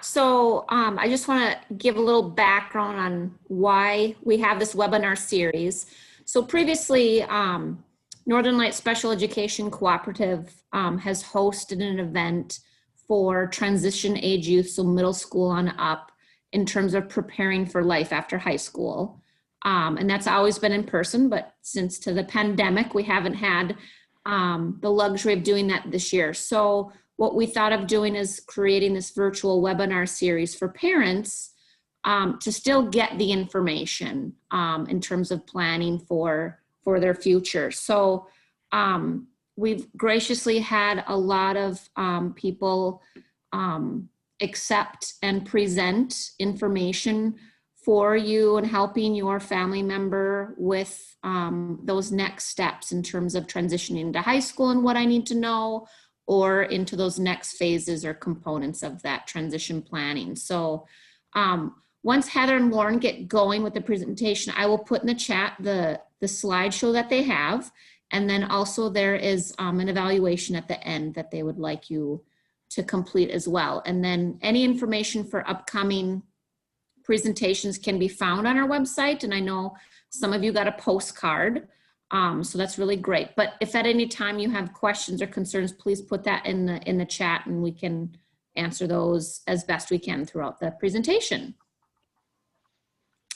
So I just want to give a little background on why we have this webinar series. So previously, Northern Lights Special Education Cooperative has hosted an event for transition age youth, so middle school on up, in terms of preparing for life after high school. And that's always been in person, but since to the pandemic, we haven't had the luxury of doing that this year. So what we thought of doing is creating this virtual webinar series for parents to still get the information in terms of planning for their future. So we've graciously had a lot of people accept and present information for you and helping your family member with those next steps in terms of transitioning to high school and what I need to know, or into those next phases or components of that transition planning. So once Heather and Lauren get going with the presentation, I will put in the chat the slideshow that they have. And then also there is an evaluation at the end that they would like you to complete as well. And then any information for upcoming presentations can be found on our website. And I know some of you got a postcard. So that's really great. But if at any time you have questions or concerns, please put that in the chat and we can answer those as best we can throughout the presentation.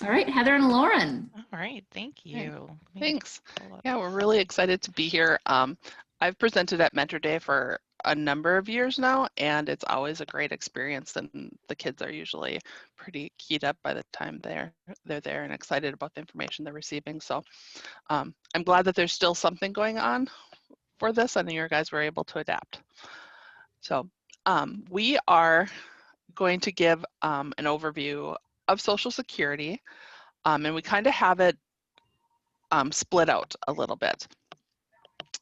All right, Heather and Lauren. All right, thank you. Thanks. Yeah, we're really excited to be here. I've presented at Mentor Day for a number of years now, and it's always a great experience, and the kids are usually pretty keyed up by the time they're there and excited about the information they're receiving. So I'm glad that there's still something going on for this, and you guys were able to adapt. So we are going to give an overview of Social Security, and we kind of have it split out a little bit.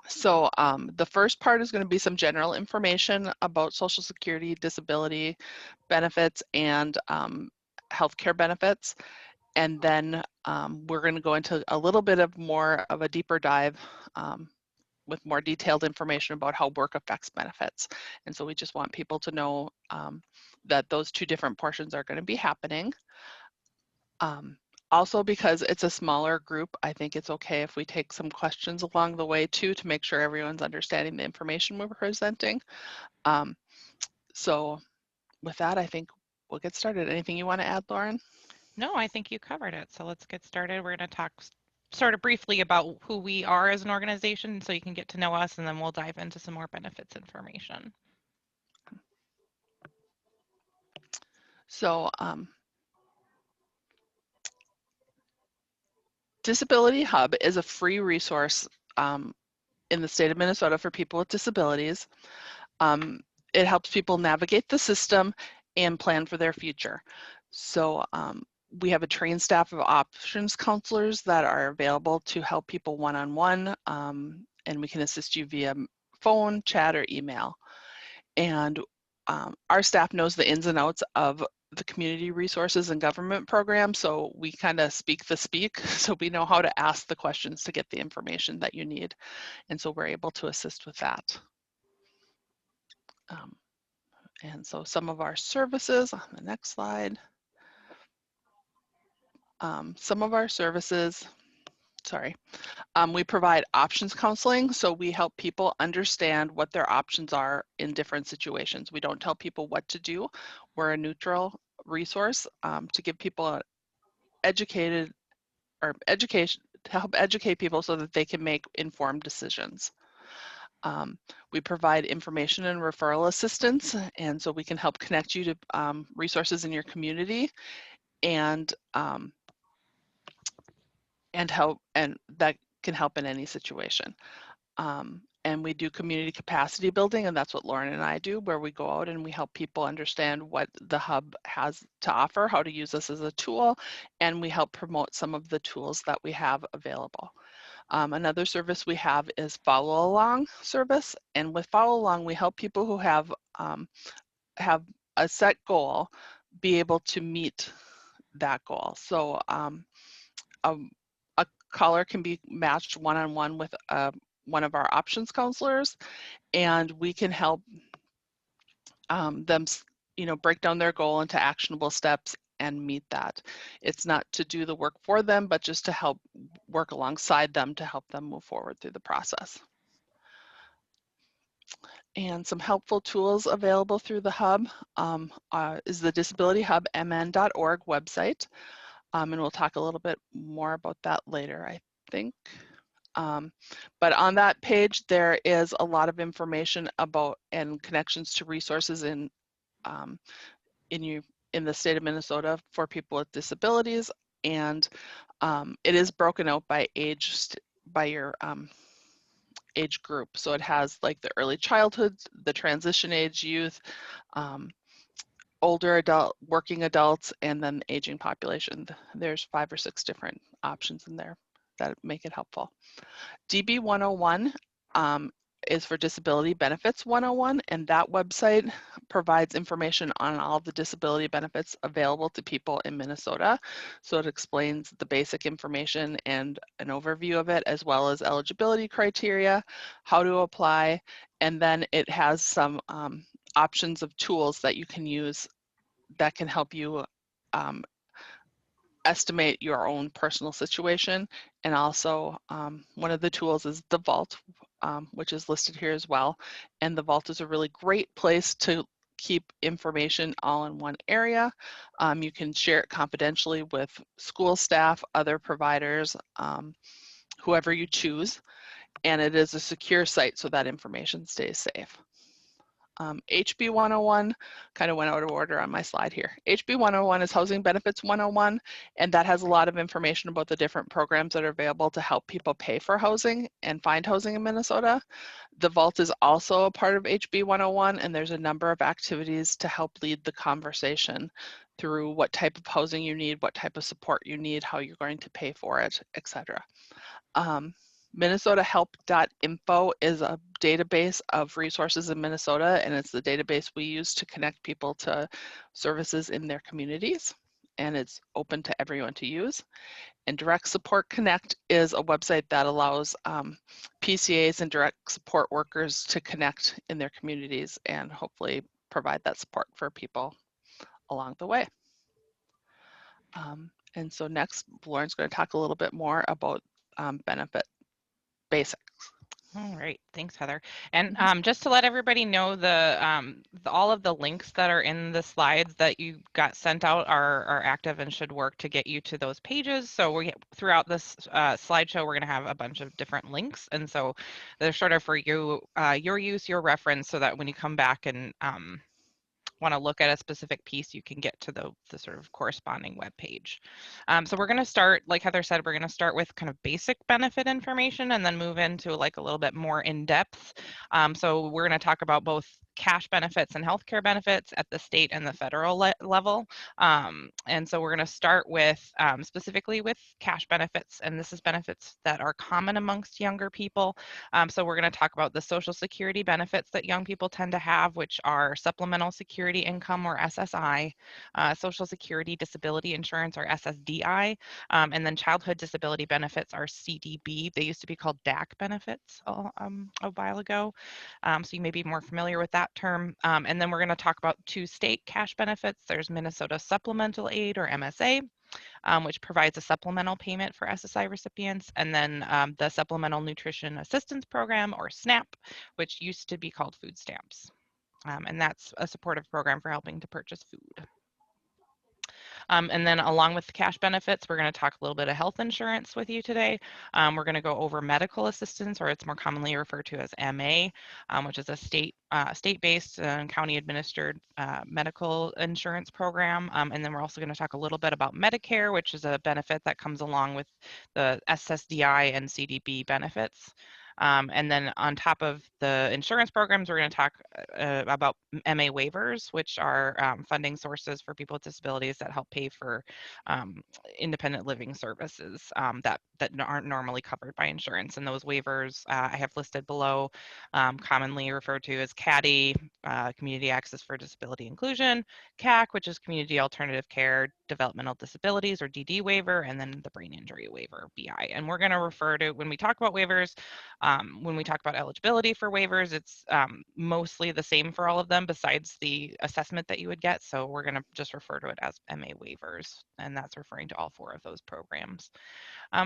So the first part is going to be some general information about Social Security, disability benefits, and healthcare benefits. And then we're going to go into a little bit of more of a deeper dive with more detailed information about how work affects benefits. And so we just want people to know that those two different portions are going to be happening. Also, because it's a smaller group, I think it's okay if we take some questions along the way too, to make sure everyone's understanding the information we're presenting. So with that, I think we'll get started. Anything you want to add, Lauren? No, I think you covered it. So let's get started. We're going to talk sort of briefly about who we are as an organization so you can get to know us, and then we'll dive into some more benefits information. So Disability Hub is a free resource in the state of Minnesota for people with disabilities. It helps people navigate the system and plan for their future. So we have a trained staff of options counselors that are available to help people one-on-one, and we can assist you via phone, chat, or email. And our staff knows the ins and outs of the community resources and government programs, so we kind of speak the speak, so we know how to ask the questions to get the information that you need, and so we're able to assist with that. And so some of our services on the next slide. Some of our services, we provide options counseling, so we help people understand what their options are in different situations. We don't tell people what to do. We're a neutral resource to give people to help educate people so that they can make informed decisions. We provide information and referral assistance, and so we can help connect you to resources in your community and that can help in any situation. And we do community capacity building, and that's what Lauren and I do, where we go out and we help people understand what the hub has to offer, how to use us as a tool, and we help promote some of the tools that we have available. Another service we have is follow along service, and with follow along we help people who have a set goal be able to meet that goal. So a caller can be matched one-on-one with one of our options counselors, and we can help them, break down their goal into actionable steps and meet that. It's not to do the work for them, but just to help work alongside them to help them move forward through the process. And some helpful tools available through the hub is the disabilityhubmn.org website. And we'll talk a little bit more about that later, I think. But on that page, there is a lot of information about and connections to resources in the state of Minnesota for people with disabilities, and it is broken out by age, by your age group. So it has like the early childhood, the transition age youth, older adult, working adults, and then the aging population. There's 5 or 6 different options in there that make it helpful. DB101 is for Disability Benefits 101, and that website provides information on all of the disability benefits available to people in Minnesota. So it explains the basic information and an overview of it, as well as eligibility criteria, how to apply, and then it has some options of tools that you can use that can help you estimate your own personal situation. And also one of the tools is the Vault, which is listed here as well. And the Vault is a really great place to keep information all in one area. You can share it confidentially with school staff, other providers, whoever you choose. And it is a secure site so that information stays safe. HB 101 kind of went out of order on my slide here. HB 101 is Housing Benefits 101, and that has a lot of information about the different programs that are available to help people pay for housing and find housing in Minnesota. The Vault is also a part of HB 101, and there's a number of activities to help lead the conversation through what type of housing you need, what type of support you need, how you're going to pay for it, etc. MinnesotaHelp.info is a database of resources in Minnesota, and it's the database we use to connect people to services in their communities, and it's open to everyone to use. And Direct Support Connect is a website that allows PCAs and direct support workers to connect in their communities and hopefully provide that support for people along the way. And so next, Lauren's going to talk a little bit more about benefit basics. All right, thanks, Heather. And just to let everybody know, all of the links that are in the slides that you got sent out are active and should work to get you to those pages. So throughout this slideshow, we're going to have a bunch of different links, and so they're sort of for you, your use, your reference, so that when you come back and want to look at a specific piece, you can get to the sort of corresponding web page. So we're going to start, like Heather said, we're going to start with kind of basic benefit information and then move into like a little bit more in depth. So we're going to talk about both cash benefits and healthcare benefits at the state and the federal level. And so we're going to start with specifically with cash benefits, and this is benefits that are common amongst younger people. So we're going to talk about the Social Security benefits that young people tend to have, which are supplemental security income or SSI, Social Security Disability Insurance or SSDI, and then childhood disability benefits are CDB. They used to be called DAC benefits a while ago. So you may be more familiar with that term. And then we're going to talk about 2 state cash benefits. There's Minnesota Supplemental Aid or MSA, which provides a supplemental payment for SSI recipients, and then the Supplemental Nutrition Assistance Program or SNAP, which used to be called food stamps. And that's a supportive program for helping to purchase food. And then along with the cash benefits, we're going to talk a little bit of health insurance with you today. We're going to go over medical assistance, or it's more commonly referred to as MA, which is a state-based and county-administered medical insurance program. And then we're also going to talk a little bit about Medicare, which is a benefit that comes along with the SSDI and CDB benefits. And then on top of the insurance programs, we're going to talk about MA waivers, which are funding sources for people with disabilities that help pay for independent living services that aren't normally covered by insurance. And those waivers I have listed below, commonly referred to as CADI, Community Access for Disability Inclusion, CAC, which is Community Alternative Care Developmental Disabilities or DD waiver, and then the Brain Injury Waiver, BI. And we're going to refer to, when we talk about waivers, When we talk about eligibility for waivers, it's mostly the same for all of them besides the assessment that you would get. So we're going to just refer to it as MA waivers, and that's referring to all 4 of those programs.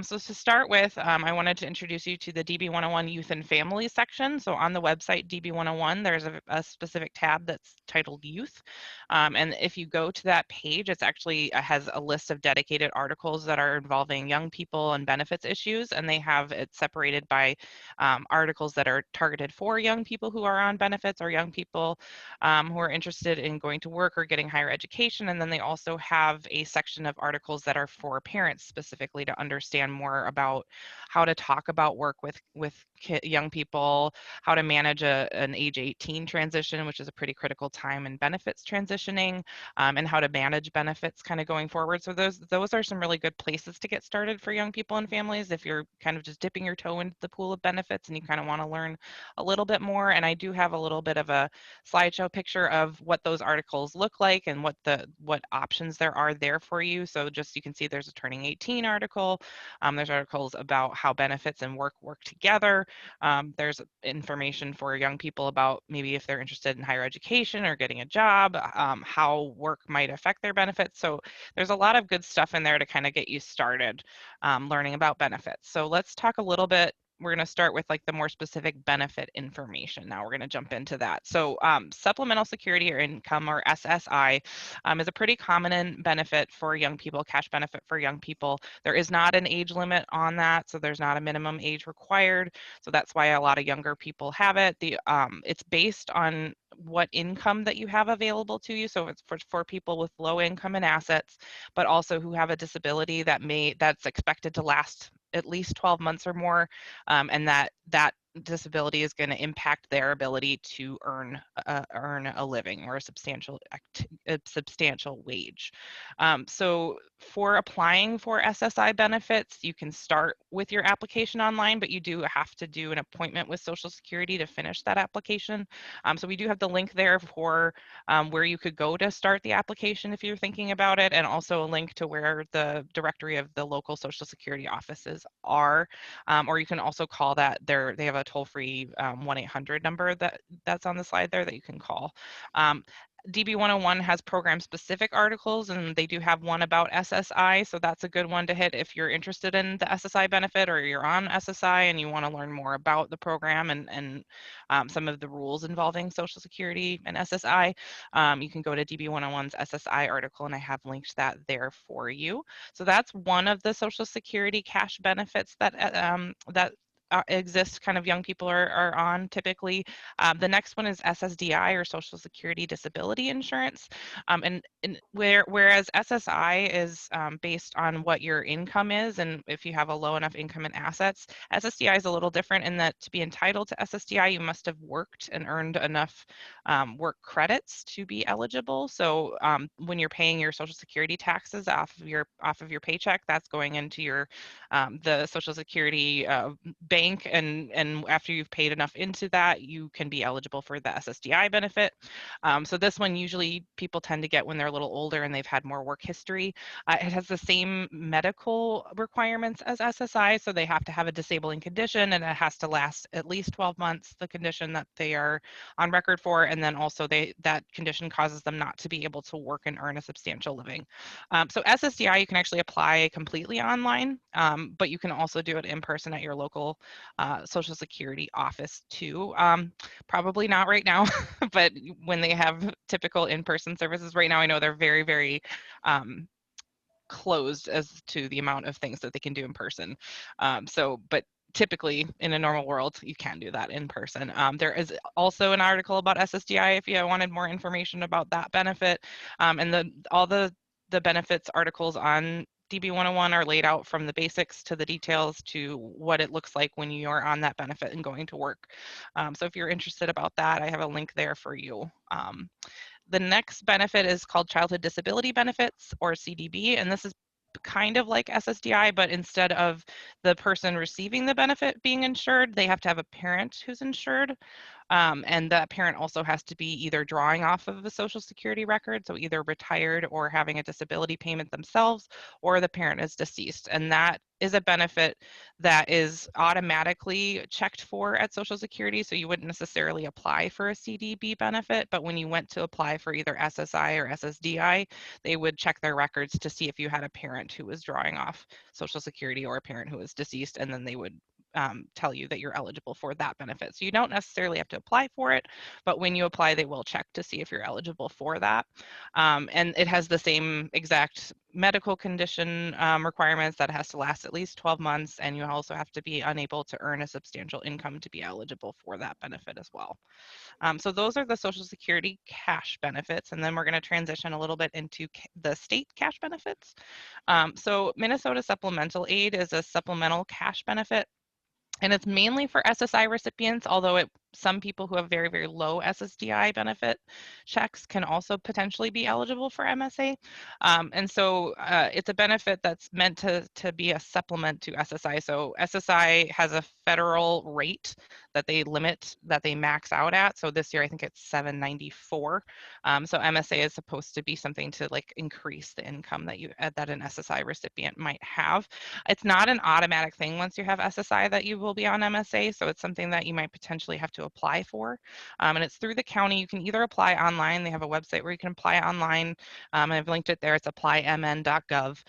So to start with, I wanted to introduce you to the DB101 Youth and Family section. So on the website DB101, there's a specific tab that's titled Youth. And if you go to that page, it's actually has a list of dedicated articles that are involving young people and benefits issues. And they have it separated by articles that are targeted for young people who are on benefits or young people who are interested in going to work or getting higher education. And then they also have a section of articles that are for parents specifically to understand more about how to talk about work with young people, how to manage an age 18 transition, which is a pretty critical time in benefits transitioning, and how to manage benefits kind of going forward. So those are some really good places to get started for young people and families if you're kind of just dipping your toe into the pool of benefits and you kind of want to learn a little bit more. And I do have a little bit of a slideshow picture of what those articles look like and what options there are there for you. So just you can see there's a turning 18 article. There's articles about how benefits and work together. There's information for young people about maybe if they're interested in higher education or getting a job, how work might affect their benefits. So there's a lot of good stuff in there to kind of get you started learning about benefits. So let's talk a little bit. We're going to start with like the more specific benefit information. Now we're going to jump into that. So supplemental security or income, or SSI, is a pretty common benefit for young people, cash benefit for young people. There is not an age limit on that, so there's not a minimum age required. So that's why a lot of younger people have it. It's based on what income that you have available to you. So it's for people with low income and assets, but also who have a disability that's expected to last at least 12 months or more, and that disability is going to impact their ability to earn a living or a substantial wage. So for applying for SSI benefits, you can start with your application online, but you do have to do an appointment with Social Security to finish that application. So we do have the link there for where you could go to start the application if you're thinking about it, and also a link to where the directory of the local Social Security offices are, or you can also call that. They have a toll-free 1-800 number that's on the slide there that you can call. DB101 has program-specific articles, and they do have one about SSI, so that's a good one to hit if you're interested in the SSI benefit or you're on SSI and you want to learn more about the program and some of the rules involving Social Security and SSI. You can go to DB101's SSI article, and I have linked that there for you. So that's one of the Social Security cash benefits that exist, kind of young people are on typically. The next one is SSDI, or Social Security Disability Insurance. And whereas SSI is based on what your income is, and if you have a low enough income and assets, SSDI is a little different in that to be entitled to SSDI, you must have worked and earned enough work credits to be eligible. So when you're paying your Social Security taxes off of your paycheck, that's going into your the Social Security bank, and after you've paid enough into that, you can be eligible for the SSDI benefit. So this one usually people tend to get when they're a little older and they've had more work history. It has the same medical requirements as SSI, so they have to have a disabling condition, and it has to last at least 12 months, the condition that they are on record for, and then also that condition causes them not to be able to work and earn a substantial living. So SSDI, you can actually apply completely online, but you can also do it in person at your local Social Security office too. Probably not right now, but when they have typical in-person services right now, I know they're very, very closed as to the amount of things that they can do in person. But typically in a normal world, you can do that in person. There is also an article about SSDI if you wanted more information about that benefit. And all the benefits articles on DB101 are laid out from the basics to the details to what it looks like when you're on that benefit and going to work. So if you're interested about that, I have a link there for you. The next benefit is called Childhood Disability Benefits, or CDB, and this is kind of like SSDI, but instead of the person receiving the benefit being insured, they have to have a parent who's insured. And that parent also has to be either drawing off of a Social Security record, so either retired or having a disability payment themselves, or the parent is deceased. And that is a benefit that is automatically checked for at Social Security, so you wouldn't necessarily apply for a CDB benefit, but when you went to apply for either SSI or SSDI, they would check their records to see if you had a parent who was drawing off Social Security or a parent who was deceased, and then they would tell you that you're eligible for that benefit. So you don't necessarily have to apply for it, but when you apply, they will check to see if you're eligible for that. And it has the same exact medical condition requirements, that it has to last at least 12 months, and you also have to be unable to earn a substantial income to be eligible for that benefit as well. So those are the Social Security cash benefits, and then we're going to transition a little bit into the state cash benefits. So Minnesota Supplemental Aid is a supplemental cash benefit, and it's mainly for SSI recipients, although some people who have very, very low SSDI benefit checks can also potentially be eligible for MSA. And so it's a benefit that's meant to be a supplement to SSI. So SSI has a federal rate that they limit, that they max out at. So this year, I think it's $794. So MSA is supposed to be something to like increase the income that an SSI recipient might have. It's not an automatic thing once you have SSI that you will be on MSA. So it's something that you might potentially have to apply for. And it's through the county. You can either apply online. They have a website where you can apply online. And I've linked it there. It's applymn.gov.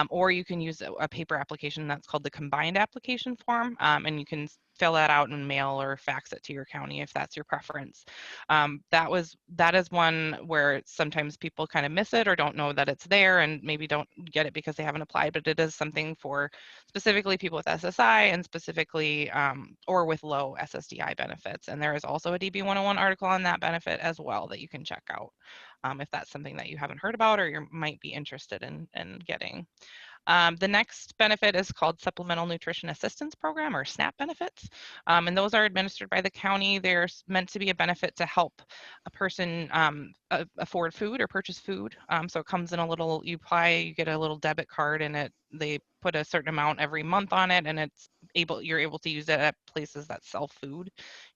Or you can use a paper application that's called the combined application form. And you can fill that out and mail or fax it to your county if that's your preference. That is one where sometimes people kind of miss it or don't know that it's there and maybe don't get it because they haven't applied, but it is something for specifically people with SSI and specifically or with low SSDI benefits. And there is also a DB101 article on that benefit as well that you can check out if that's something that you haven't heard about or you might be interested in getting. The next benefit is called Supplemental Nutrition Assistance Program, or SNAP benefits. And those are administered by the county. They're meant to be a benefit to help a person afford food or purchase food. So it comes in a little, you get a little debit card, and they put a certain amount every month on it, and you're able to use it at places that sell food,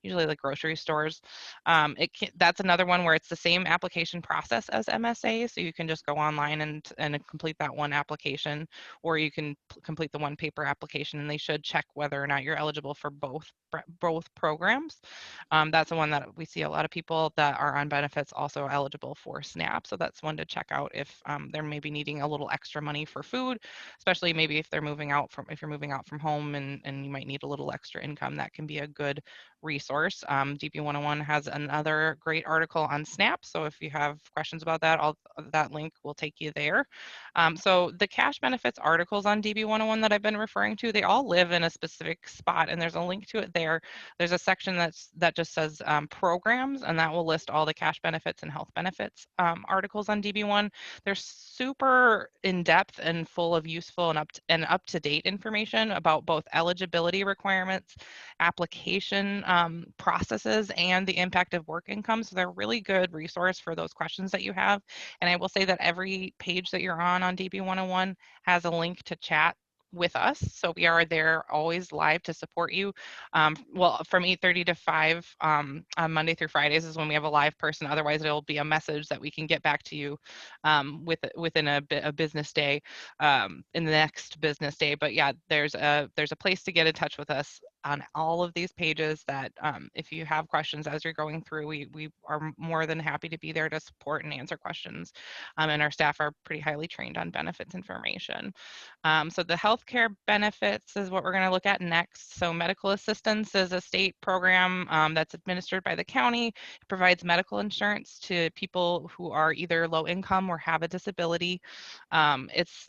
usually like grocery stores. That's another one where it's the same application process as MSA, so you can just go online and complete that one application, or you can complete the one paper application, and they should check whether or not you're eligible for both programs. That's the one that we see a lot of people that are on benefits also eligible for SNAP, so that's one to check out if they're maybe needing a little extra money for food, especially maybe if you're moving out from home and you might need a little extra income. That can be a good resource. DB101 has another great article on SNAP, so if you have questions about that, that link will take you there. So the cash benefits articles on DB101 that I've been referring to, they all live in a specific spot, and there's a link to it there. There's a section that just says programs, and that will list all the cash benefits and health benefits articles on DB1. They're super in-depth and full of useful and up-to-date information about both eligibility requirements, application processes, and the impact of work income. So they're a really good resource for those questions that you have. And I will say that every page that you're on DB101 has a link to chat with us. So we are there always live to support you. Well, from 8:30 to 5 on Monday through Fridays is when we have a live person. Otherwise, it'll be a message that we can get back to you within a business day, in the next business day. But yeah, there's a place to get in touch with us on all of these pages that if you have questions as you're going through, we are more than happy to be there to support and answer questions. And our staff are pretty highly trained on benefits information. So the healthcare benefits is what we're going to look at next. So medical assistance is a state program that's administered by the county. It provides medical insurance to people who are either low income or have a disability. It's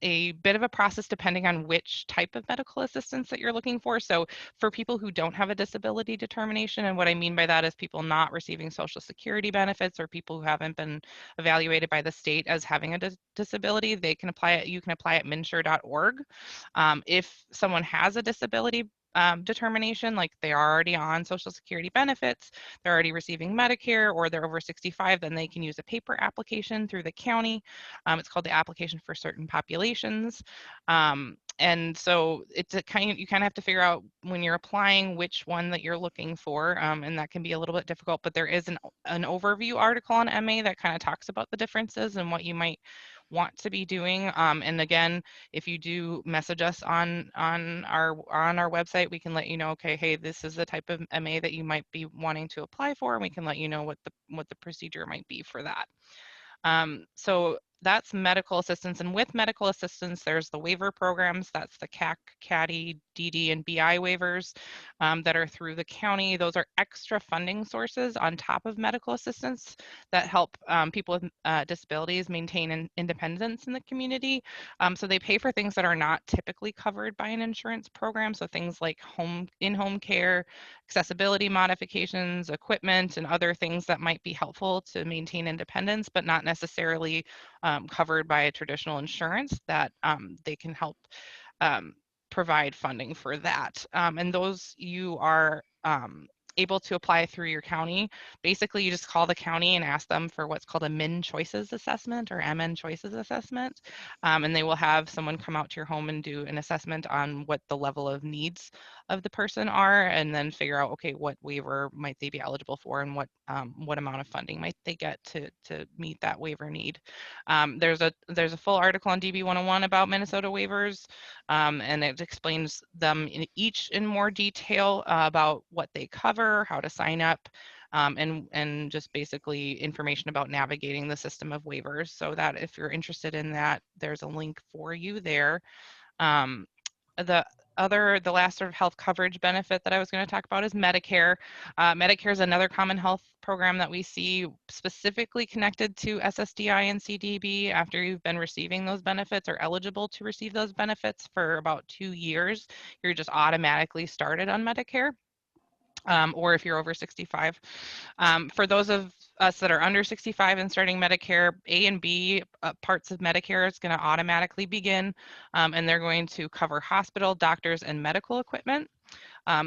a bit of a process depending on which type of medical assistance that you're looking for. So for people who don't have a disability determination, and what I mean by that is people not receiving Social Security benefits or people who haven't been evaluated by the state as having a disability, you can apply at MNsure.org. If someone has a disability determination, like they are already on Social Security benefits, they're already receiving Medicare, or they're over 65, then they can use a paper application through the county. It's called the application for certain populations. And so it's a you kind of have to figure out when you're applying which one that you're looking for, and that can be a little bit difficult, but there is an overview article on MA that kind of talks about the differences and what you might want to be doing. And again, if you do message us on our website, we can let you know, okay, hey, this is the type of MA that you might be wanting to apply for, and we can let you know what the procedure might be for that. So that's medical assistance, and with medical assistance, there's the waiver programs. That's the CAC, CADI, DD, and BI waivers that are through the county. Those are extra funding sources on top of medical assistance that help people with disabilities maintain independence in the community. So they pay for things that are not typically covered by an insurance program. So things like in-home care, accessibility modifications, equipment, and other things that might be helpful to maintain independence, but not necessarily covered by a traditional insurance, that they can help provide funding for that. And those you are able to apply through your county. Basically, you just call the county and ask them for what's called a MN Choices Assessment or MN Choices Assessment, and they will have someone come out to your home and do an assessment on what the level of needs of the person are, and then figure out, okay, what waiver might they be eligible for, and what amount of funding might they get to meet that waiver need. There's a full article on DB101 about Minnesota waivers, and it explains them in more detail about what they cover, how to sign up, and just basically information about navigating the system of waivers. So that if you're interested in that, there's a link for you there. The last sort of health coverage benefit that I was going to talk about is Medicare. Medicare is another common health program that we see specifically connected to SSDI and CDB. After you've been receiving those benefits or eligible to receive those benefits for about 2 years, you're just automatically started on Medicare. Or if you're over 65. For those of us that are under 65 and starting Medicare, A and B parts of Medicare is going to automatically begin, and they're going to cover hospital, doctors, and medical equipment.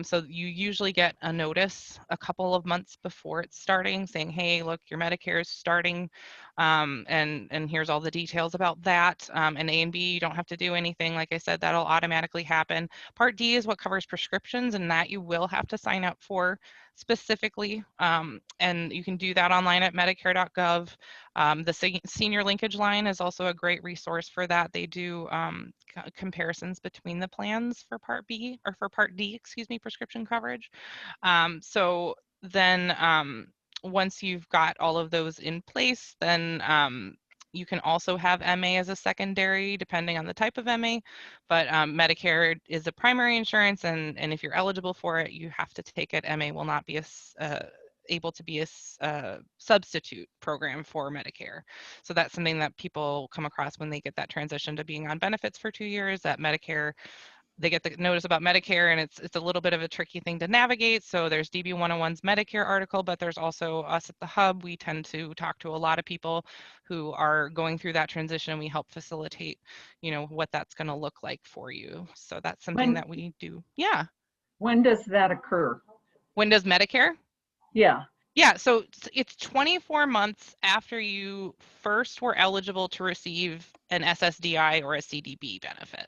So you usually get a notice a couple of months before it's starting saying, hey, look, your Medicare is starting, and here's all the details about that. And A and B, you don't have to do anything. Like I said, that'll automatically happen. Part D is what covers prescriptions, and that you will have to sign up for specifically, and you can do that online at medicare.gov. The senior linkage line is also a great resource for that. They do comparisons between the plans for Part B, or for Part D, excuse me, prescription coverage. So then once you've got all of those in place, then you can also have MA as a secondary, depending on the type of MA, but Medicare is a primary insurance, and if you're eligible for it, you have to take it. MA will not be able to be a substitute program for Medicare. So that's something that people come across when they get that transition to being on benefits for 2 years, that Medicare, they get the notice about Medicare, and it's a little bit of a tricky thing to navigate. So there's DB101's Medicare article, but there's also us at the hub. We tend to talk to a lot of people who are going through that transition. We help facilitate, what that's going to look like for you. So that's something that we do. Yeah. When does that occur? When does Medicare? Yeah. Yeah, so it's 24 months after you first were eligible to receive an SSDI or a CDB benefit.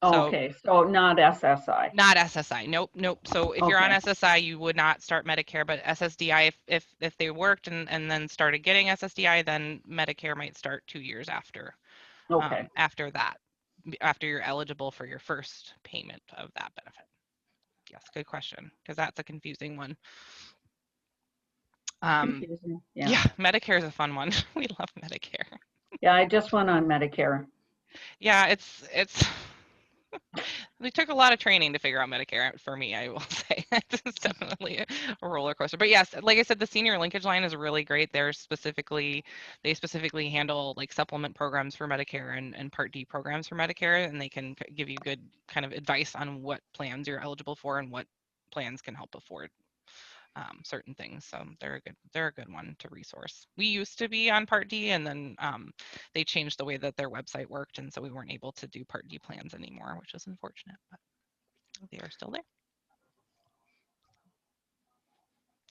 So, Okay, so not SSI. not SSI. Nope. So if you're on Okay. SSI, you would not start Medicare, but SSDI, if they worked and then started getting SSDI, then Medicare might start 2 years after. Okay. After that, after you're eligible for your first payment of that benefit. Yes, good question, because that's a confusing one. Confusing. Yeah, Medicare is a fun one. We love Medicare. Yeah, I just went on Medicare. Yeah, it's we took a lot of training to figure out Medicare for me, I will say. It's definitely a roller coaster. But yes, like I said, the senior linkage line is really great. They specifically handle like supplement programs for Medicare and Part D programs for Medicare, and they can give you good kind of advice on what plans you're eligible for and what plans can help afford certain things. So they're a good one to resource. We used to be on Part D, and then they changed the way that their website worked, and so we weren't able to do Part D plans anymore, which is unfortunate. But They are still there.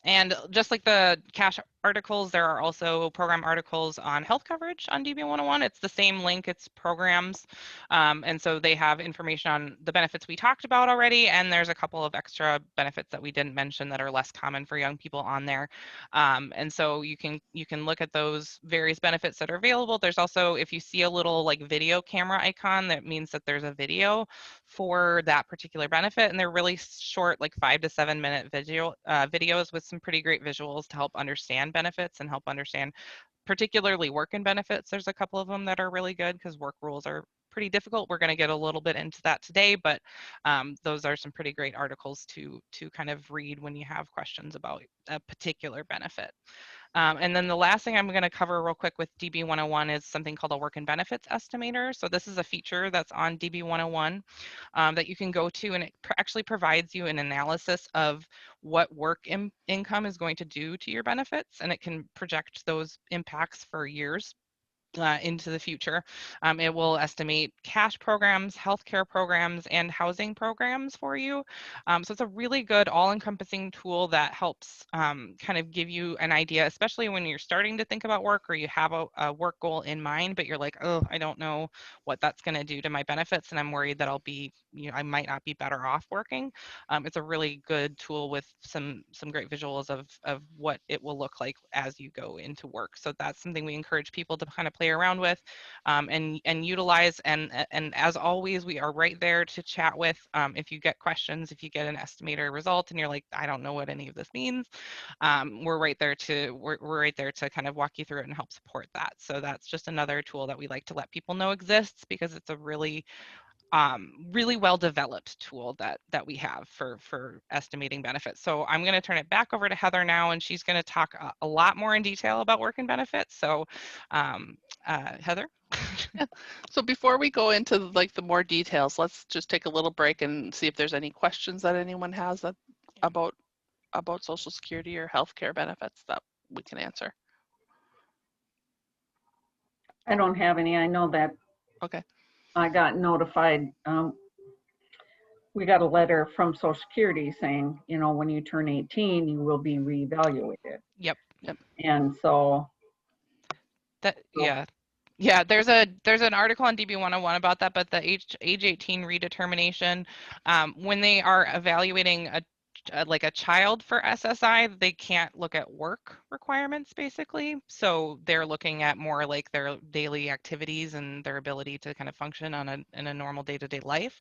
And just like the cash articles, there are also program articles on health coverage on DB101. It's the same link, it's programs. And so they have information on the benefits we talked about already, and there's a couple of extra benefits that we didn't mention that are less common for young people on there. And so you can look at those various benefits that are available. There's also, if you see a little like video camera icon, that means that there's a video for that particular benefit, and they're really short, like 5 to 7 minute videos with some pretty great visuals to help understand benefits and help understand particularly work-in benefits. There's a couple of them that are really good because work rules are pretty difficult. We're going to get a little bit into that today, but those are some pretty great articles to kind of read when you have questions about a particular benefit. And then the last thing I'm going to cover real quick with DB101 is something called a work and benefits estimator. So this is a feature that's on DB101 that you can go to, and it actually provides you an analysis of what work income is going to do to your benefits, and it can project those impacts for years into the future. It will estimate cash programs, healthcare programs, and housing programs for you. So it's a really good all-encompassing tool that helps kind of give you an idea, especially when you're starting to think about work or you have a work goal in mind, but you're like, oh, I don't know what that's going to do to my benefits, and I'm worried that I'll be, I might not be better off working. It's a really good tool with some great visuals of what it will look like as you go into work. So that's something we encourage people to kind of play around with and utilize. And as always, we are right there to chat with. If you get questions, if you get an estimator result and you're like, I don't know what any of this means, we're right there to kind of walk you through it and help support that. So that's just another tool that we like to let people know exists, because it's a really well developed tool that we have for estimating benefits. So I'm going to turn it back over to Heather now, and she's going to talk a lot more in detail about work and benefits. So Heather. Yeah. So before we go into like the more details, let's just take a little break and see if there's any questions that anyone has about Social Security or healthcare benefits that we can answer. I don't have any. I know that. Okay. I got notified. We got a letter from Social Security saying, when you turn 18, you will be reevaluated. Yep. And so. Yeah, there's an article on DB101 about that, but the age 18 redetermination, when they are evaluating like a child for SSI, they can't look at work requirements basically. So they're looking at more like their daily activities and their ability to kind of function in a normal day-to-day life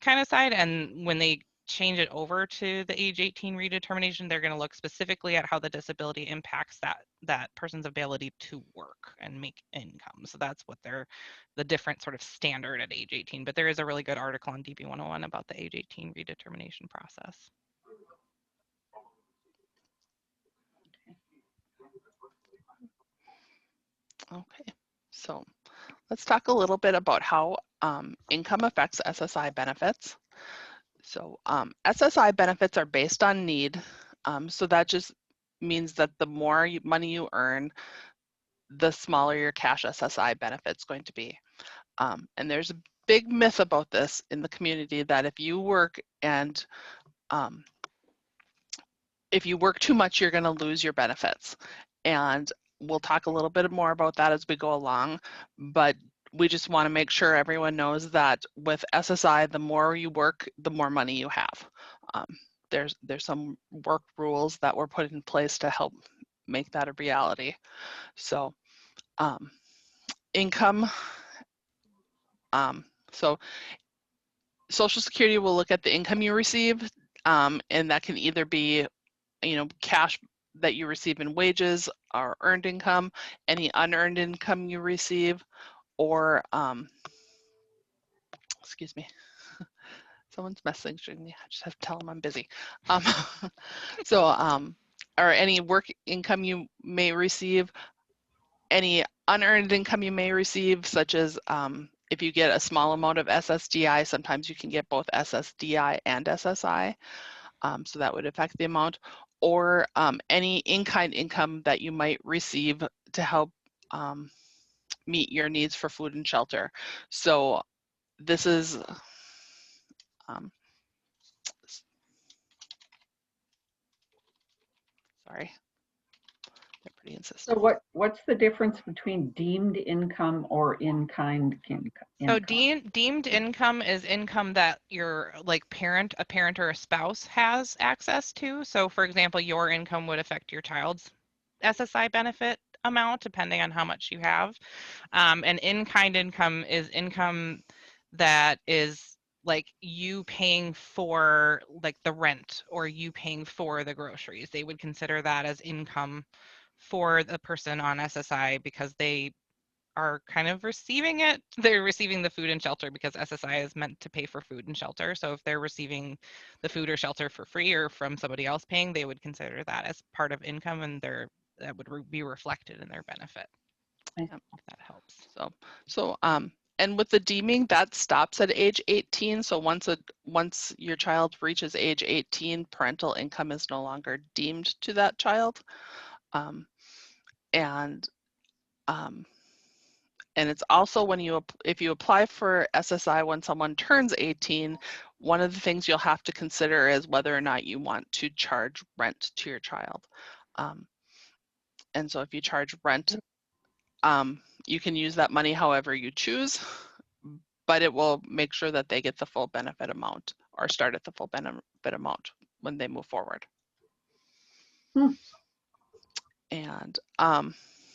kind of side. And when they change it over to the age 18 redetermination, they're going to look specifically at how the disability impacts that person's ability to work and make income. So that's what the different sort of standard at age 18. But there is a really good article on DB101 about the age 18 redetermination process. Okay, so let's talk a little bit about how income affects SSI benefits. So SSI benefits are based on need. So that just means that the more money you earn, the smaller your cash SSI benefit's going to be. And there's a big myth about this in the community that if you work and if you work too much, you're going to lose your benefits. And we'll talk a little bit more about that as we go along, but we just want to make sure everyone knows that with SSI, the more you work, the more money you have. There's some work rules that were put in place to help make that a reality. So income, so Social Security will look at the income you receive, and that can either be, cash that you receive in wages or earned income, any unearned income you receive, or excuse me, someone's messaging me. I just have to tell them I'm busy. Or any work income you may receive, any unearned income you may receive, such as if you get a small amount of SSDI, sometimes you can get both SSDI and SSI. So that would affect the amount, or any in-kind income that you might receive to help meet your needs for food and shelter. So this is Sorry. They're pretty insistent. So what's the difference between deemed income or in-kind income? So deemed income is income that your a parent or a spouse has access to. So for example, your income would affect your child's SSI benefit amount depending on how much you have. And in-kind income is income that is like you paying for like the rent or you paying for the groceries. They would consider that as income for the person on SSI because they are kind of receiving it. They're receiving the food and shelter because SSI is meant to pay for food and shelter. So if they're receiving the food or shelter for free or from somebody else paying, they would consider that as part of income and that would be reflected in their benefit. If that helps. And with the deeming, that stops at age 18. So once your child reaches age 18, parental income is no longer deemed to that child. And it's also if you apply for SSI when someone turns 18, one of the things you'll have to consider is whether or not you want to charge rent to your child. And so if you charge rent, you can use that money however you choose, but it will make sure that they get the full benefit amount or start at the full benefit amount when they move forward. And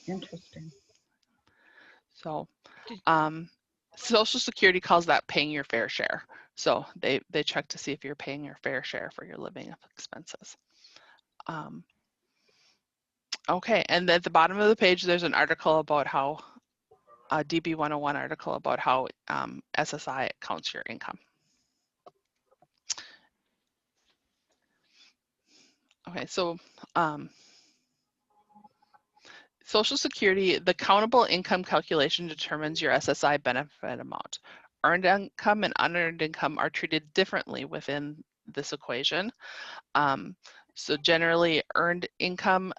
interesting. So Social Security calls that paying your fair share. So they check to see if you're paying your fair share for your living expenses. Okay, and at the bottom of the page, there's an article about how, a DB101 article about how SSI counts your income. Okay, so Social Security, the countable income calculation determines your SSI benefit amount. Earned income and unearned income are treated differently within this equation. So generally, earned income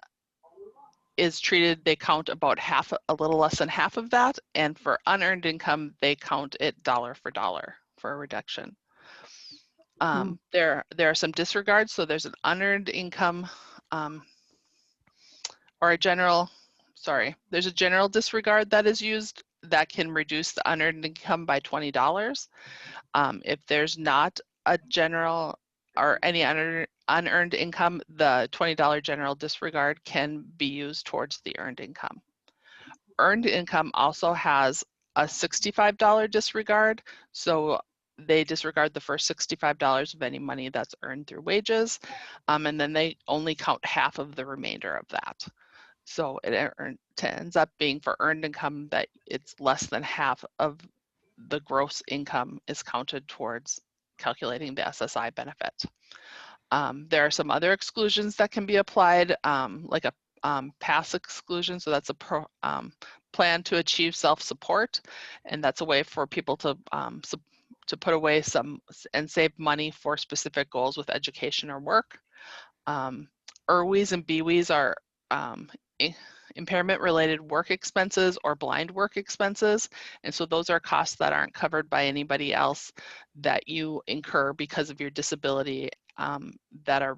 is treated, they count about half, a little less than half of that, and for unearned income, they count it dollar for dollar for a reduction. There are some disregards, so there's an unearned income or a general, there's a general disregard that is used that can reduce the unearned income by $20. If there's not a general or any unearned income, the $20 general disregard can be used towards the earned income. Earned income also has a $65 disregard, so they disregard the first $65 of any money that's earned through wages, and then they only count half of the remainder of that. So it ends up being for earned income that it's less than half of the gross income is counted towards calculating the SSI benefit. There are some other exclusions that can be applied, like a pass exclusion. So that's a plan to achieve self-support, and that's a way for people to put away some and save money for specific goals with education or work. IRWIs and BWIs are impairment-related work expenses or blind work expenses, and so those are costs that aren't covered by anybody else that you incur because of your disability, that are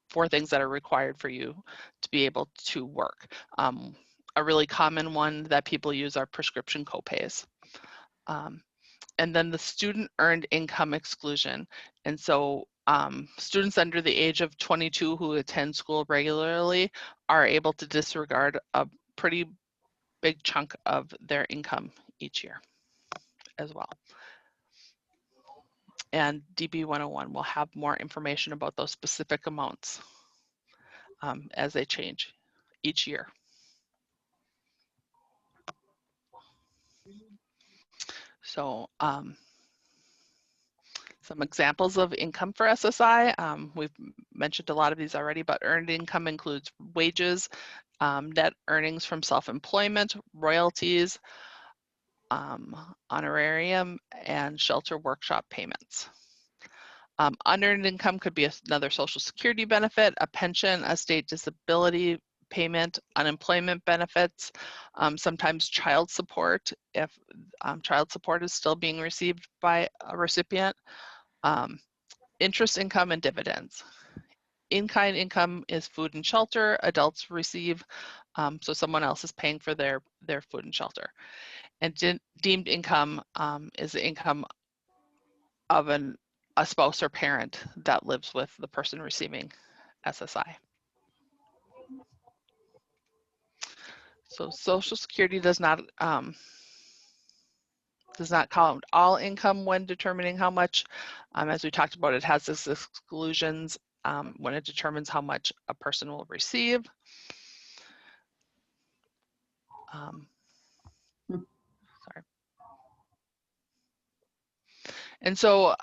for things that are required for you to be able to work. A really common one that people use are prescription copays. And then the student earned income exclusion. And so students under the age of 22 who attend school regularly are able to disregard a pretty big chunk of their income each year as well. And DB101 will have more information about those specific amounts as they change each year. So some examples of income for SSI. We've mentioned a lot of these already, but earned income includes wages, net earnings from self-employment, royalties, honorarium, and shelter workshop payments. Unearned income could be another Social Security benefit, a pension, a state disability payment, unemployment benefits, sometimes child support if child support is still being received by a recipient, interest income and dividends. in-kind income is food and shelter. Adults receive, so someone else is paying for their food and shelter. And deemed income is the income of a spouse or parent that lives with the person receiving SSI. So Social Security does not count all income when determining how much. As we talked about, it has its exclusions when it determines how much a person will receive. Sorry. And so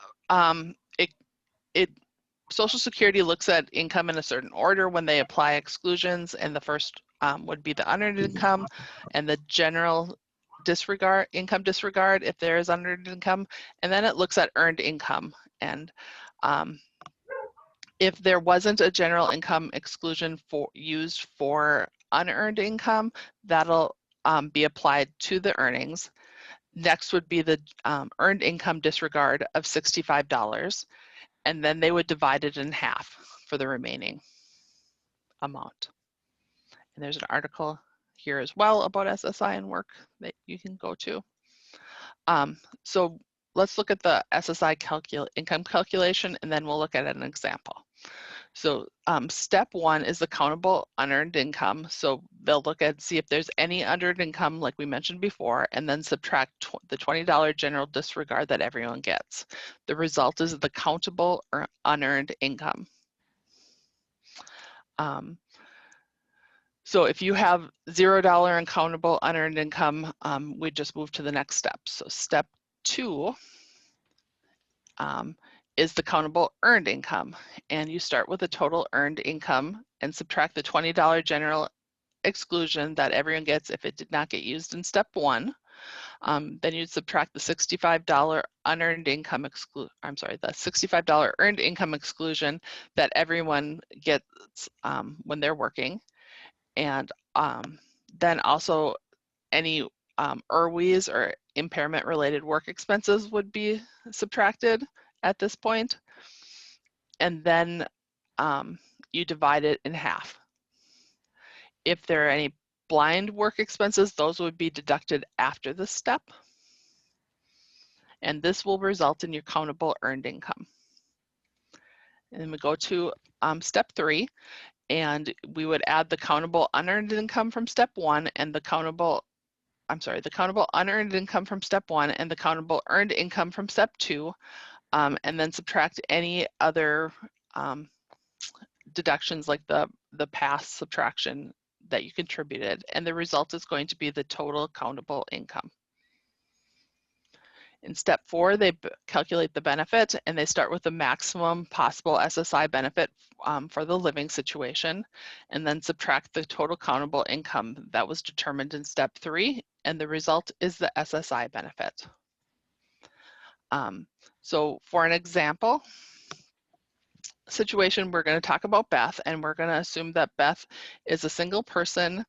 Social Security looks at income in a certain order when they apply exclusions, and the first would be the unearned income, and the general income disregard if there is unearned income, and then it looks at earned income. And if there wasn't a general income exclusion used for unearned income, that'll be applied to the earnings. Next would be the earned income disregard of $65, and then they would divide it in half for the remaining amount. And there's an article here as well about SSI and work that you can go to. So let's look at the SSI income calculation, and then we'll look at an example. So step one is the countable unearned income. So they'll look at, see if there's any unearned income like we mentioned before, and then subtract the $20 general disregard that everyone gets. The result is the countable or unearned income. So if you have $0 in countable unearned income, we just move to the next step. So step two is the countable earned income. And you start with the total earned income and subtract the $20 general exclusion that everyone gets if it did not get used in step one. Then you'd subtract the $65 unearned income the $65 earned income exclusion that everyone gets when they're working. And then also any IRWs or impairment related work expenses would be subtracted at this point. And then you divide it in half. If there are any blind work expenses, those would be deducted after this step. And this will result in your countable earned income. And then we go to step three, and we would add the countable unearned income from step one and the countable unearned income from step one and the countable earned income from step two, and then subtract any other deductions like the past subtraction that you contributed, and the result is going to be the total countable income. In step four, they calculate the benefit, and they start with the maximum possible SSI benefit for the living situation, and then subtract the total countable income that was determined in step three, and the result is the SSI benefit. So for an example situation, we're going to talk about Beth, and we're going to assume that Beth is a single person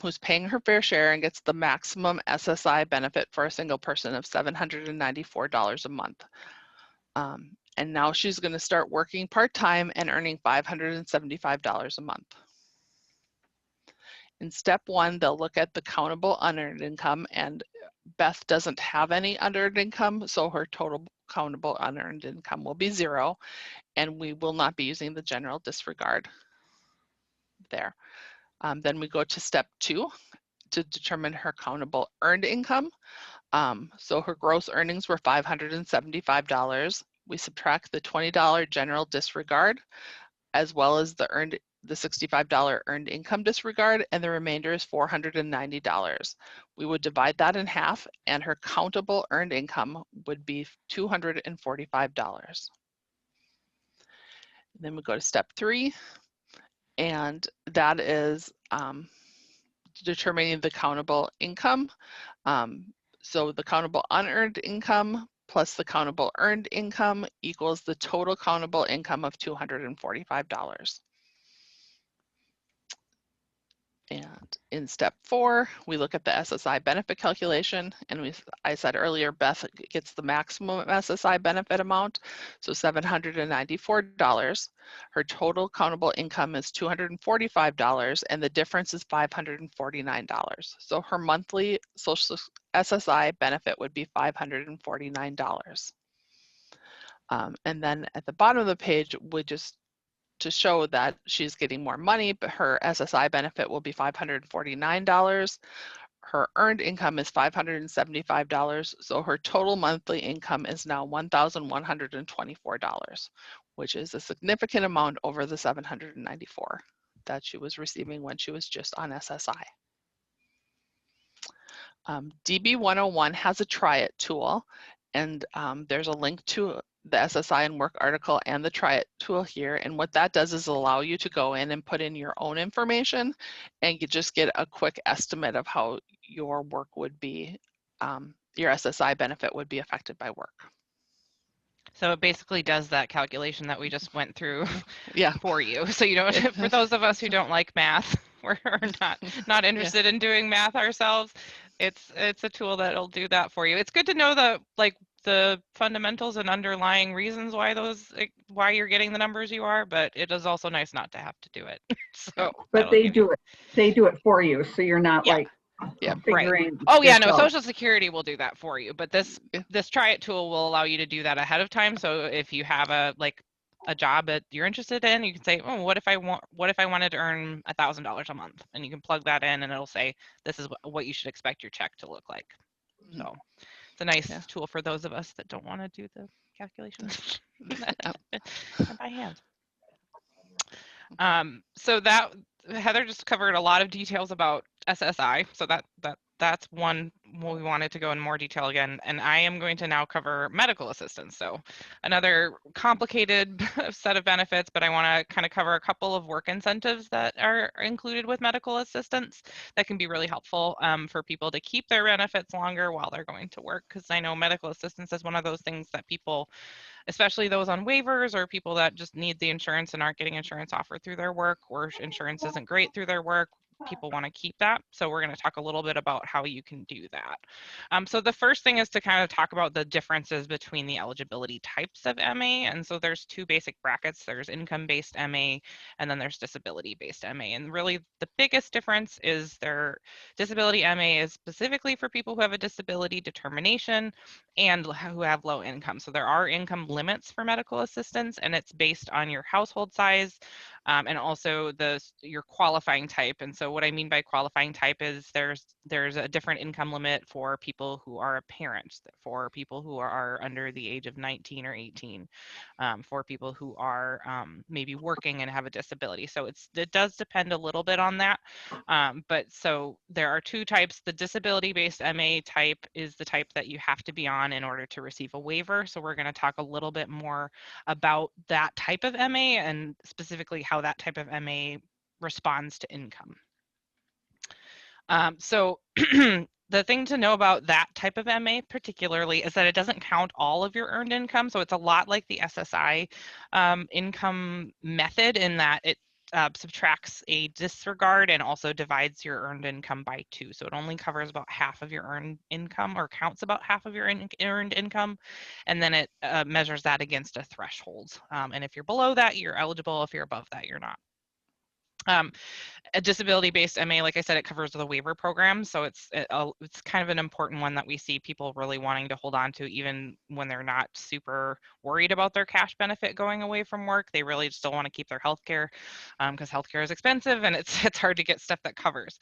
who's paying her fair share and gets the maximum SSI benefit for a single person of $794 a month. And now she's going to start working part-time and earning $575 a month. In step one, they'll look at the countable unearned income, and Beth doesn't have any unearned income, so her total countable unearned income will be $0, and we will not be using the general disregard there. Then we go to step two to determine her countable earned income. So her gross earnings were $575. We subtract the $20 general disregard as well as the $65 earned income disregard, and the remainder is $490. We would divide that in half, and her countable earned income would be $245. Then we go to step three, and that is determining the countable income. So the countable unearned income plus the countable earned income equals the total countable income of $245. And in step 4, we look at the SSI benefit calculation. And I said earlier, Beth gets the maximum SSI benefit amount, so $794. Her total countable income is $245, and the difference is $549. So her monthly social SSI benefit would be $549. And then at the bottom of the page, we just to show that she's getting more money, but her SSI benefit will be $549. Her earned income is $575, so her total monthly income is now $1,124, which is a significant amount over the $794 that she was receiving when she was just on SSI. DB101 has a Try It tool, and there's a link to the SSI and work article and the Try It tool here. And what that does is allow you to go in and put in your own information and you just get a quick estimate of how your work would be, your SSI benefit would be affected by work. So it basically does that calculation that we just went through Yeah. for you. So you don't, for those of us who don't like math, we're not interested in doing math ourselves, it's a tool that'll do that for you. It's good to know the fundamentals and underlying reasons why you're getting the numbers you are, but it is also nice not to have to do it. So but they do it for you, so you're not figuring. Right. Oh yeah, no, Social Security will do that for you, but this Try It tool will allow you to do that ahead of time. So if you have a job that you're interested in, you can say, oh, what if I wanted to earn $1,000 a month, and you can plug that in and it'll say this is what you should expect your check to look like. So it's a nice tool for those of us that don't want to do the calculations by hand. So that Heather just covered a lot of details about SSI. So that's one we wanted to go in more detail again. And I am going to now cover medical assistance. So another complicated set of benefits, but I want to kind of cover a couple of work incentives that are included with medical assistance that can be really helpful for people to keep their benefits longer while they're going to work. Because I know medical assistance is one of those things that people, especially those on waivers or people that just need the insurance and aren't getting insurance offered through their work, or insurance isn't great through their work, people want to keep that. So we're going to talk a little bit about how you can do that. So the first thing is to kind of talk about the differences between the eligibility types of MA. And so there's two basic brackets. There's income-based MA, and then there's disability-based MA. And really the biggest difference is their disability MA is specifically for people who have a disability determination and who have low income. So there are income limits for medical assistance, and it's based on your household size and also your qualifying type. And so what I mean by qualifying type is there's a different income limit for people who are a parent, for people who are under the age of 19 or 18, for people who are maybe working and have a disability. So it does depend a little bit on that. But so there are two types. The disability-based MA type is the type that you have to be on in order to receive a waiver. So we're going to talk a little bit more about that type of MA and specifically how that type of MA responds to income. So the thing to know about that type of MA particularly is that it doesn't count all of your earned income. So it's a lot like the SSI income method in that it subtracts a disregard and also divides your earned income by 2. So it only covers about half of your earned income, or counts about half of your earned income. And then it measures that against a threshold. And if you're below that, you're eligible. If you're above that, you're not. A disability-based MA, like I said, it covers the waiver program. So it's kind of an important one that we see people really wanting to hold on to, even when they're not super worried about their cash benefit going away from work. They really still want to keep their healthcare because healthcare is expensive and it's hard to get stuff that covers.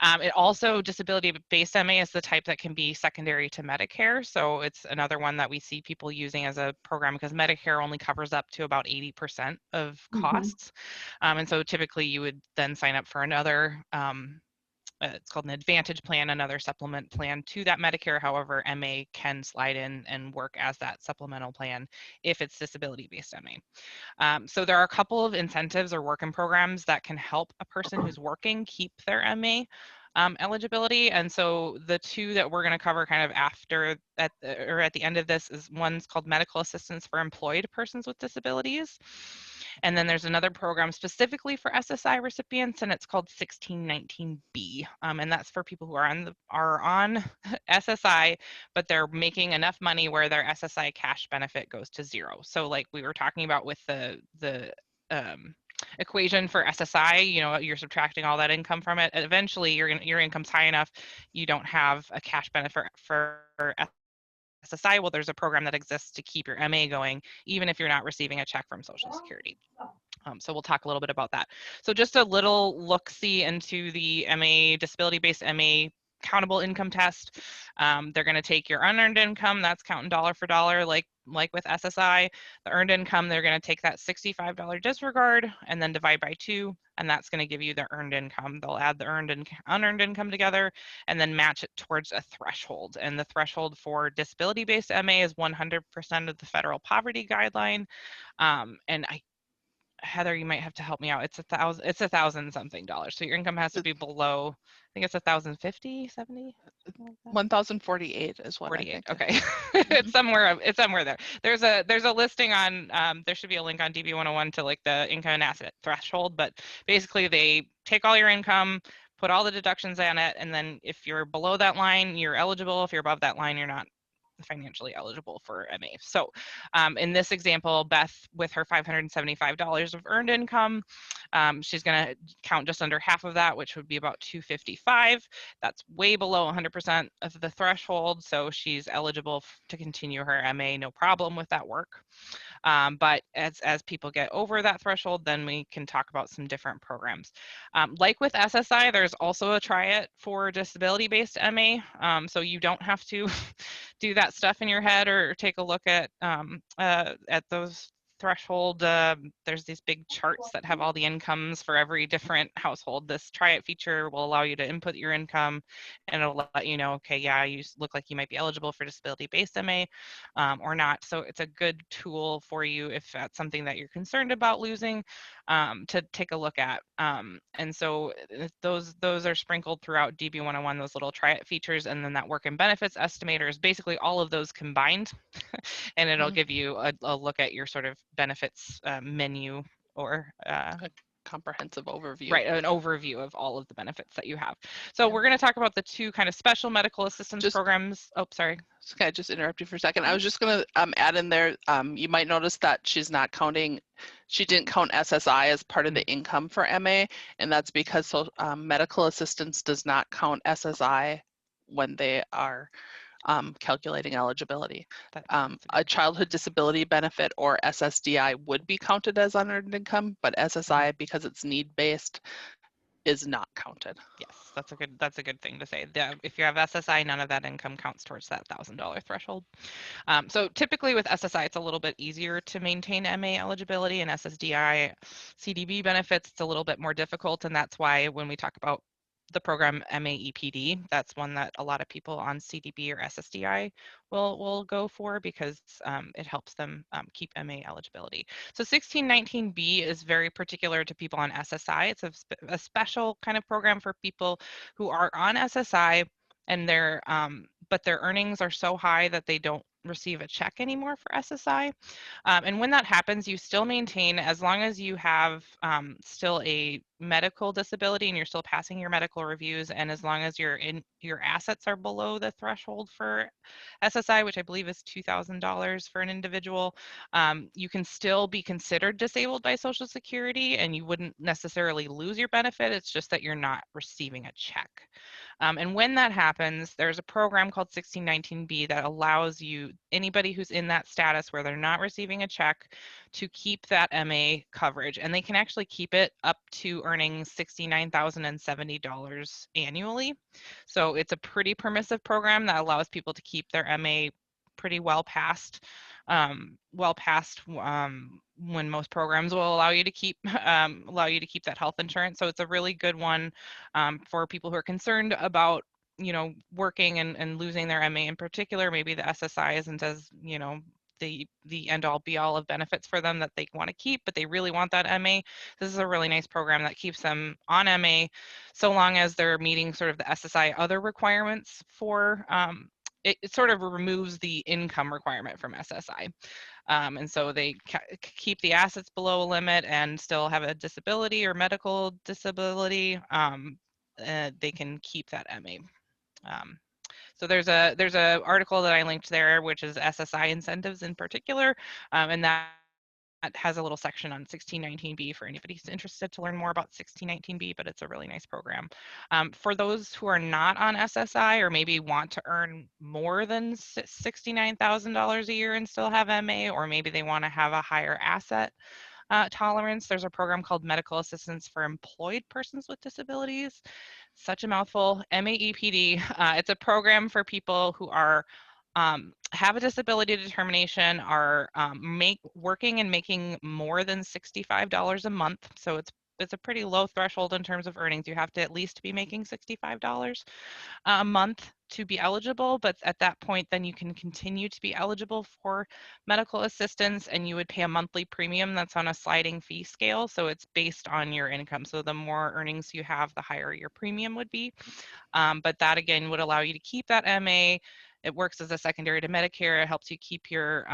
It also, disability-based MA is the type that can be secondary to Medicare. So it's another one that we see people using as a program because Medicare only covers up to about 80% of costs. And so typically you would then sign up for another, it's called an Advantage plan, another supplement plan to that Medicare. However, MA can slide in and work as that supplemental plan if it's disability-based MA. So there are a couple of incentives or working programs that can help a person who's working keep their MA. eligibility. And so the two that we're going to cover kind of after at the end of this is one's called medical assistance for employed persons with disabilities. And then there's another program specifically for SSI recipients, and it's called 1619B. And that's for people who are on SSI, but they're making enough money where their SSI cash benefit goes to zero. So like we were talking about with the equation for SSI, you know, you're subtracting all that income from it. Eventually, your income's high enough, you don't have a cash benefit for SSI. Well, there's a program that exists to keep your MA going, even if you're not receiving a check from Social Security. So we'll talk a little bit about that. So just a little look-see into the MA, disability-based MA countable income test. They're going to take your unearned income, that's counting dollar for dollar, like with SSI. The earned income, they're going to take that $65 disregard and then divide by 2, and that's going to give you the earned income. They'll add the earned and unearned income together and then match it towards a threshold. And the threshold for disability-based MA is 100% of the federal poverty guideline. And Heather, you might have to help me out. It's $1,000 something. So your income has to be below, I think it's 1,050, 70. 1,048 is what 48. I think. Okay. It's somewhere there. There's a listing on there should be a link on DB101 to like the income and asset threshold, but basically they take all your income, put all the deductions on it, and then if you're below that line, you're eligible. If you're above that line, you're not financially eligible for MA. So in this example, Beth, with her $575 of earned income, she's going to count just under half of that, which would be about $255. That's way below 100% of the threshold, so she's eligible to continue her MA, no problem with that work. But as people get over that threshold, then we can talk about some different programs. Like with SSI, there's also a try it for disability-based MA. So you don't have to do that stuff in your head or take a look at those threshold. There's these big charts that have all the incomes for every different household. This try it feature will allow you to input your income, and it'll let you know, okay, yeah, you look like you might be eligible for disability-based MA or not. So it's a good tool for you if that's something that you're concerned about losing, to take a look at. And so those are sprinkled throughout DB101, those little try it features, and then that work and benefits estimator is basically all of those combined, and it'll give you a look at your sort of benefits menu, or A comprehensive overview. Right, an overview of all of the benefits that you have. So we're going to talk about the two kind of special medical assistance programs. Oh, sorry. Can I just interrupt you for a second? I was just going to add in there, you might notice that she's not counting, she didn't count SSI as part of the income for MA, and that's because medical assistance does not count SSI when they are calculating eligibility. A childhood disability benefit, or SSDI, would be counted as unearned income, but SSI, because it's need-based, is not counted. Yes, that's a good thing to say. If you have SSI, none of that income counts towards that $1,000 threshold. So typically with SSI, it's a little bit easier to maintain MA eligibility, and SSDI, CDB benefits, it's a little bit more difficult, and that's why when we talk about the program MAEPD, that's one that a lot of people on CDB or SSDI will go for, because it helps them keep MA eligibility. So 1619B is very particular to people on SSI. It's a special kind of program for people who are on SSI, and but their earnings are so high that they don't receive a check anymore for SSI. And when that happens, you still maintain, as long as you have still a medical disability and you're still passing your medical reviews, and as long as your assets are below the threshold for SSI, which I believe is $2,000 for an individual, you can still be considered disabled by Social Security, and you wouldn't necessarily lose your benefit. It's just that you're not receiving a check. And when that happens, there's a program called 1619B that allows anybody who's in that status where they're not receiving a check, to keep that MA coverage, and they can actually keep it up to earning $69,070 annually. So it's a pretty permissive program that allows people to keep their MA pretty well past when most programs will allow you to keep that health insurance. So it's a really good one for people who are concerned about working and losing their MA in particular. Maybe the SSI isn't as the end all be all of benefits for them that they want to keep, but they really want that MA. This is a really nice program that keeps them on MA so long as they're meeting sort of the SSI other requirements for, it sort of removes the income requirement from SSI. And so they keep the assets below a limit and still have a disability or medical disability. They can keep that MA. So there's a article that I linked there, which is SSI incentives in particular, and that has a little section on 1619B for anybody who's interested to learn more about 1619B, but it's a really nice program. For those who are not on SSI or maybe want to earn more than $69,000 a year and still have MA, or maybe they want to have a higher asset tolerance, there's a program called Medical Assistance for Employed Persons with Disabilities. Such a mouthful, MAEPD. It's a program for people who are have a disability determination, are working and making more than $65 a month. So it's a pretty low threshold in terms of earnings. You have to at least be making $65 a month to be eligible, but at that point then you can continue to be eligible for medical assistance, and you would pay a monthly premium that's on a sliding fee scale, so it's based on your income. So the more earnings you have, the higher your premium would be, but that again would allow you to keep that MA. It works as a secondary to Medicare. It helps you keep your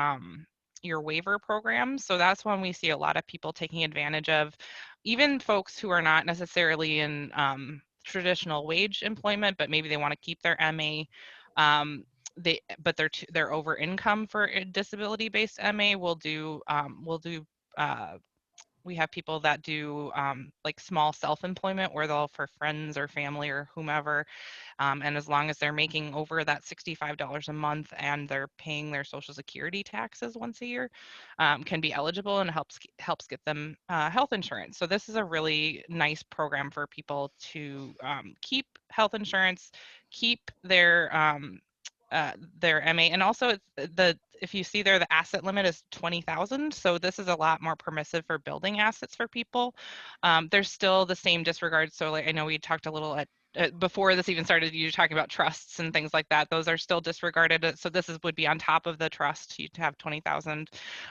waiver program. So that's when we see a lot of people taking advantage of, even folks who are not necessarily in traditional wage employment, but maybe they want to keep their MA. But they're over income for disability-based MA. We have people that do like small self-employment where they'll, for friends or family or whomever, and as long as they're making over that $65 a month and they're paying their Social Security taxes once a year, can be eligible, and helps get them health insurance. So this is a really nice program for people to keep health insurance, keep their MA, and also if you see there, the asset limit is 20,000. So this is a lot more permissive for building assets for people. There's still the same disregard. So like, I know we talked a little before this even started, you were talking about trusts and things like that. Those are still disregarded. So this would be on top of the trust. You'd have 20,000.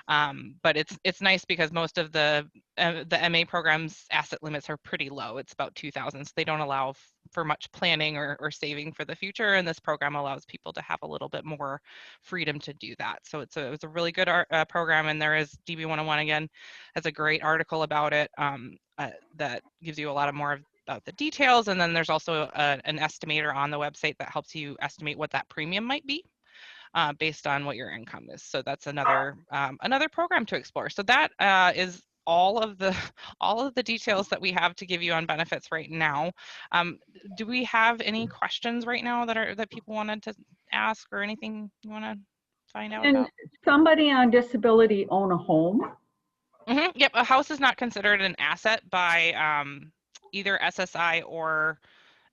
But it's nice because most of the MA programs asset limits are pretty low. It's about 2,000. So they don't allow for much planning or saving for the future. And this program allows people to have a little bit more freedom to do that. So it was a really good program. And there is DB101 again, has a great article about it that gives you a lot more of the details. And then there's also an estimator on the website that helps you estimate what that premium might be based on what your income is. So that's another program to explore. So that is all of the details that we have to give you on benefits right now. Do we have any questions right now that people wanted to ask, or anything you want to find out about? Somebody on disability own a home? Mm-hmm. Yep, a house is not considered an asset by either SSI or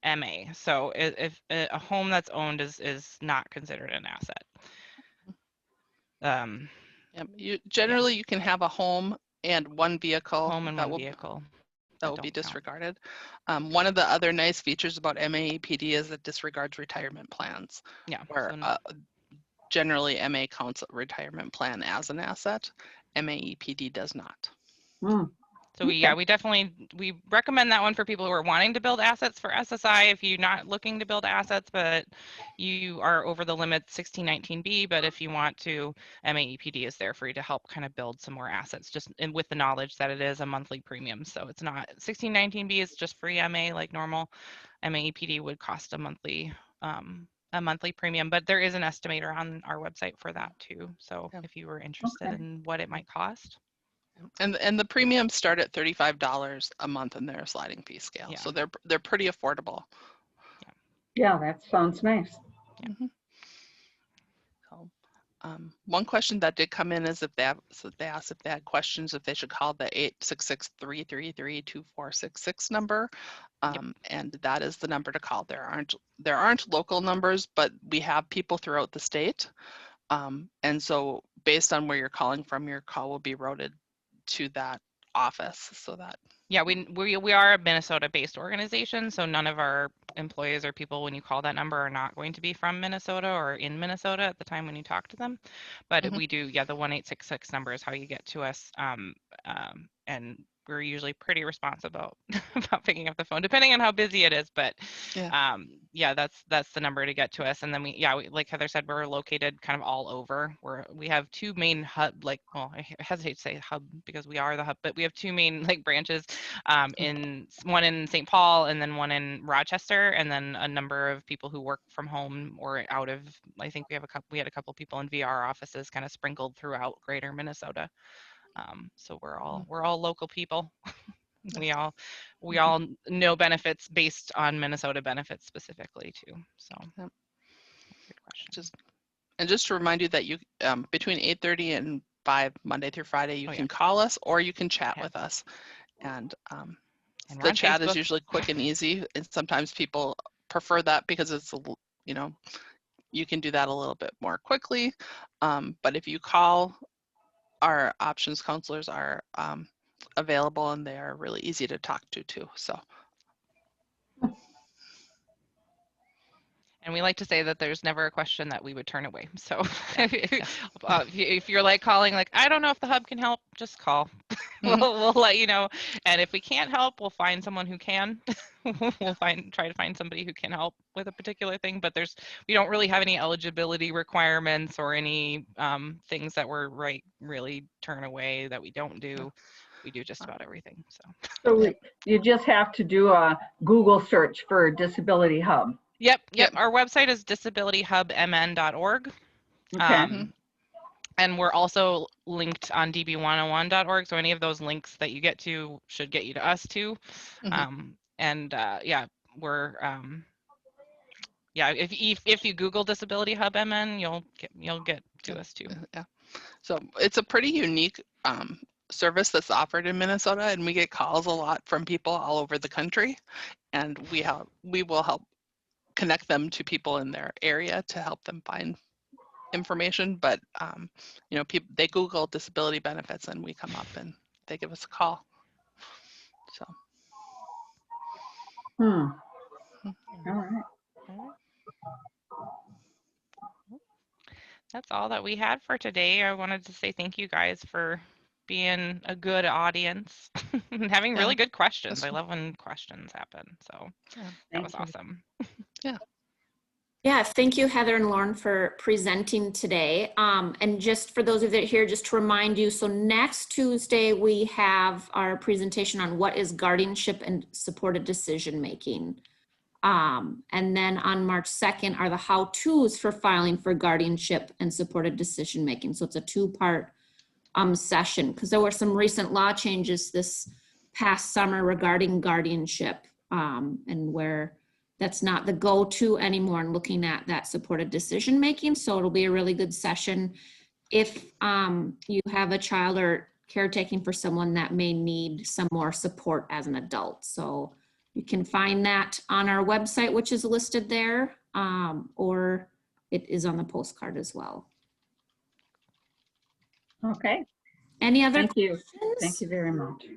MA. So if a home that's owned is not considered an asset. Generally, you can have a home and one vehicle. Home and one vehicle. That will be disregarded. One of the other nice features about MAEPD is it disregards retirement plans. Yeah. Where generally MA counts a retirement plan as an asset. MAEPD does not. So we recommend that one for people who are wanting to build assets for SSI. If you're not looking to build assets, but you are over the limit 1619B, but if you want to, MAEPD is there for you to help kind of build some more assets, just with the knowledge that it is a monthly premium. So it's not 1619B is just free MA like normal. MAEPD would cost a monthly premium, but there is an estimator on our website for that too. So if you were interested in what it might cost. And the premiums start at $35 a month in their sliding fee scale. Yeah. So they're pretty affordable. Yeah, that sounds nice. Yeah. So, one question that did come in is they asked if they had questions, if they should call the 866-333-2466 number. And that is the number to call. There aren't local numbers, but we have people throughout the state. And so based on where you're calling from, your call will be routed to that office so that Yeah, we are a Minnesota-based organization, so none of our employees or people, when you call that number, are not going to be from Minnesota or in Minnesota at the time when you talk to them. But we do, yeah, the 1-866 number is how you get to us, and we're usually pretty responsive about picking up the phone, depending on how busy it is. But yeah, that's the number to get to us. And then we, like Heather said, we're located kind of all over. We have two main hub, like, well, I hesitate to say hub because we are the hub, but we have two main like branches, one in St. Paul and then one in Rochester, and then a number of people who work from home or out of. I think we had a couple people in VR offices kind of sprinkled throughout greater Minnesota. So we're all local people. we all know benefits based on Minnesota benefits specifically too. So Yep. Good question. Just to remind you that you between 8:30 and 5 Monday through Friday you can call us or you can chat with us, and the chat is usually quick and easy, and sometimes people prefer that because it's, you know, you can do that a little bit more quickly, but if you call, our options counselors are available, and they are really easy to talk to too. So. And we like to say that there's never a question that we would turn away. So if you're like calling, like, I don't know if the hub can help, just call. We'll let you know. And if we can't help, we'll find someone who can. We'll try to find somebody who can help with a particular thing. But we don't really have any eligibility requirements or any things that we're really turn away that we don't do. We do just about everything. So you just have to do a Google search for Disability Hub. Yep. Our website is disabilityhubmn.org. Okay. And we're also linked on DB101.org. So any of those links that you get to should get you to us too. If you Google Disability Hub MN, you'll get to us too. Yeah. So it's a pretty unique service that's offered in Minnesota, and we get calls a lot from people all over the country, and we will help connect them to people in their area to help them find information. But you know, they Google disability benefits and we come up and they give us a call. So. All right. That's all that we had for today. I wanted to say thank you guys for being a good audience and having really good questions. I love when questions happen. So that was awesome. Yeah, thank you, Heather and Lauren, for presenting today. And just for those of you that are here, just to remind you, so next Tuesday, we have our presentation on what is guardianship and supported decision-making. And then on March 2nd are the how-tos for filing for guardianship and supported decision-making. So it's a two-part session, because there were some recent law changes this past summer regarding guardianship, and where that's not the go-to anymore and looking at that supported decision-making. So it'll be a really good session if you have a child or caretaking for someone that may need some more support as an adult. So you can find that on our website, which is listed there, or it is on the postcard as well. Okay. Any other questions? questions? Thank you very much.